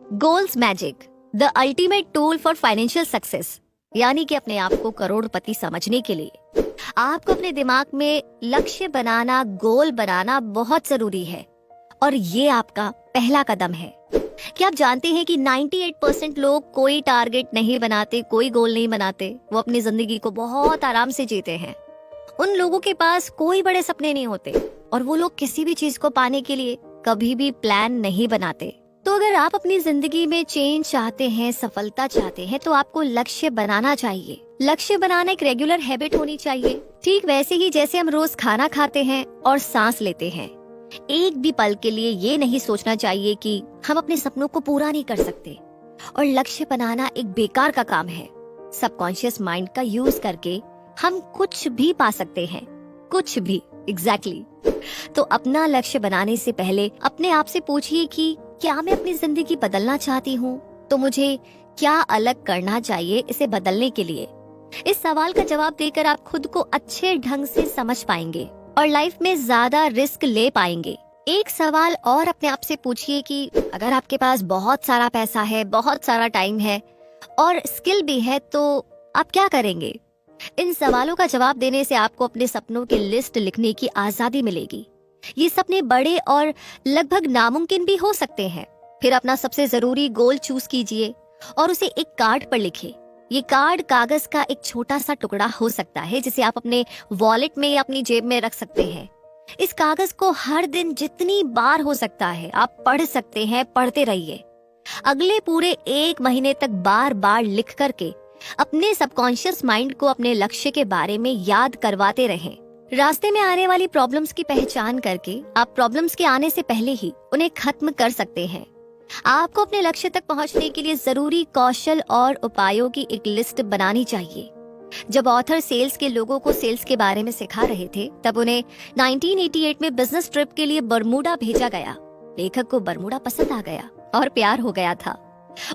Goals magic, the ultimate tool for financial success. यानी कि अपने आप को करोड़पति समझने के लिए आपको अपने दिमाग में लक्ष्य बनाना, गोल बनाना बहुत जरूरी है। और ये आपका पहला कदम है। क्या आप जानते हैं कि 98% लोग कोई टारगेट नहीं बनाते, कोई गोल नहीं बनाते, वो अपनी जिंदगी को बहुत आराम से जीते हैं। उन लोगों के पास कोई बड़े सपने नहीं होते और वो लोग किसी भी चीज को पाने के लिए कभी भी प्लान नहीं बनाते। तो अगर आप अपनी जिंदगी में चेंज चाहते हैं, सफलता चाहते हैं, तो आपको लक्ष्य बनाना चाहिए। लक्ष्य बनाना एक रेगुलर हैबिट होनी चाहिए, ठीक वैसे ही जैसे हम रोज खाना खाते हैं और सांस लेते हैं। एक भी पल के लिए ये नहीं सोचना चाहिए कि हम अपने सपनों को पूरा नहीं कर सकते। और लक्ष्य बनाना एक बेकार का काम है। सबकॉन्शियस माइंड का यूज करके हम कुछ भी पा सकते हैं, कुछ भी। एग्जैक्टली। तो अपना लक्ष्य बनाने से पहले अपने आप से पूछिए कि क्या मैं अपनी जिंदगी बदलना चाहती हूँ, तो मुझे क्या अलग करना चाहिए इसे बदलने के लिए। इस सवाल का जवाब देकर आप खुद को अच्छे ढंग से समझ पाएंगे और लाइफ में ज्यादा रिस्क ले पाएंगे। एक सवाल और अपने आप से पूछिए कि अगर आपके पास बहुत सारा पैसा है, बहुत सारा टाइम है और स्किल भी है, तो आप क्या करेंगे। इन सवालों का जवाब देने से आपको अपने सपनों की लिस्ट लिखने की आजादी मिलेगी। ये सपने बड़े और लगभग नामुमकिन भी हो सकते हैं। फिर अपना सबसे जरूरी गोल चूज कीजिए और उसे एक कार्ड पर लिखें। ये कार्ड कागज का एक छोटा सा टुकड़ा हो सकता है जिसे आप अपने वॉलेट में या अपनी जेब में रख सकते हैं। इस कागज को हर दिन जितनी बार हो सकता है आप पढ़ सकते हैं, पढ़ते रहिए। अगले पूरे 1 महीने तक बार बार लिख करके अपने सबकॉन्शियस माइंड को अपने लक्ष्य के बारे में याद करवाते रहें। रास्ते में आने वाली प्रॉब्लम्स की पहचान करके आप प्रॉब्लम्स के आने से पहले ही उन्हें खत्म कर सकते हैं। आपको अपने लक्ष्य तक पहुंचने के लिए जरूरी कौशल और उपायों की एक लिस्ट बनानी चाहिए। जब ऑथर सेल्स के लोगों को सेल्स के बारे में सिखा रहे थे, तब उन्हें 1988 में बिजनेस ट्रिप के लिए बरमूडा भेजा गया। लेखक को बरमूडा पसंद आ गया और प्यार हो गया था।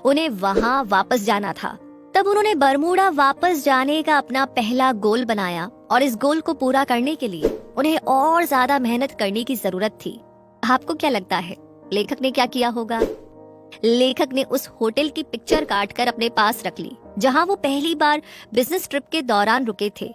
उन्हें वहां वापस जाना था। तब उन्होंने बरमूडा वापस जाने का अपना पहला गोल बनाया और इस गोल को पूरा करने के लिए उन्हें और ज्यादा मेहनत करने की जरूरत थी। आपको क्या लगता है लेखक ने क्या किया होगा? लेखक ने उस होटल की पिक्चर काटकर अपने पास रख ली जहां वो पहली बार बिजनेस ट्रिप के दौरान रुके थे।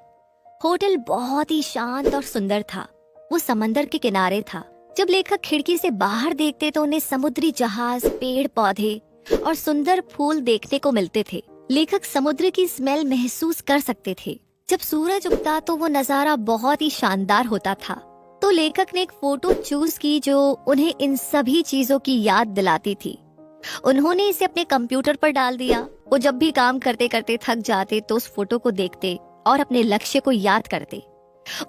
होटल बहुत ही शांत और सुंदर था। वो समंदर के किनारे था। जब लेखक खिड़की से बाहर देखते तो उन्हें समुद्री जहाज, पेड़ पौधे और सुंदर फूल देखने को मिलते थे। लेखक समुद्र की स्मेल महसूस कर सकते थे। जब सूरज उगता तो वो नजारा बहुत ही शानदार होता था। तो लेखक ने एक फोटो चूज की जो उन्हें इन सभी चीजों की याद दिलाती थी। उन्होंने इसे अपने कंप्यूटर पर डाल दिया। वो जब भी काम करते करते थक जाते तो उस फोटो को देखते और अपने लक्ष्य को याद करते।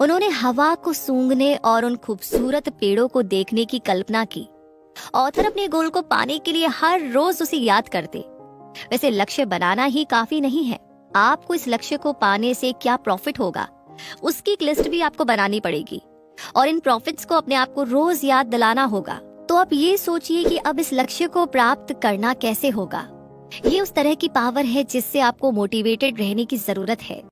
उन्होंने हवा को सूंघने और उन खूबसूरत पेड़ों को देखने की कल्पना की। ऑथर अपने गोल को पाने के लिए हर रोज उसे याद करते। वैसे लक्ष्य बनाना ही काफी नहीं है, आपको इस लक्ष्य को पाने से क्या प्रॉफिट होगा उसकी एक लिस्ट भी आपको बनानी पड़ेगी और इन प्रॉफिट्स को अपने आप को रोज याद दिलाना होगा। तो आप ये सोचिए कि अब इस लक्ष्य को प्राप्त करना कैसे होगा। ये उस तरह की पावर है जिससे आपको मोटिवेटेड रहने की जरूरत है।